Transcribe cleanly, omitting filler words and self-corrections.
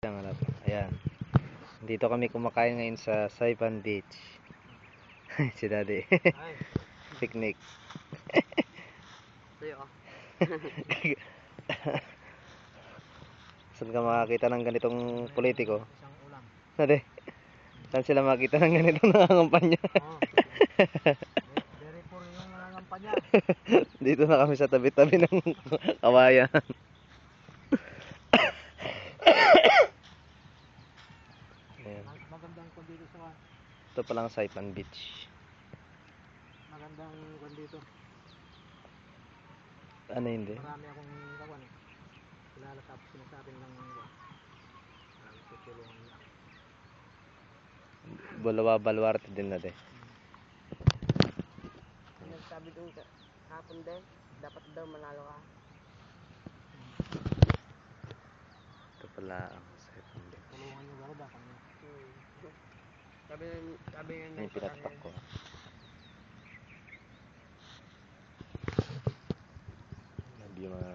Ayan. Dito kami kumakain ngayon sa Saipan Beach. Si Daddy. Picnic. Saan ka makakita ng ganitong politiko? Daddy. Saan sila makita ng ganitong nangangampanya? Very poor yung nangangampanya. Dito na kami sa tabi-tabi ng kawayan. Ayan. Magandang kwan dito sa Ito palang Saipan Beach. magandang kwan dito. Ano hindi? Marami akong kawan eh. Kilala tapos sinasabing ng kwan. Marami tutulungan nila. Bulawa Baluarte din na de. Nagsabi doon hapon din, dapat daw manalo ka. Ito pala ang Saipan Beach. Tulungan yung garda kami. Sabi nga Yung pinatak ko. Yung mga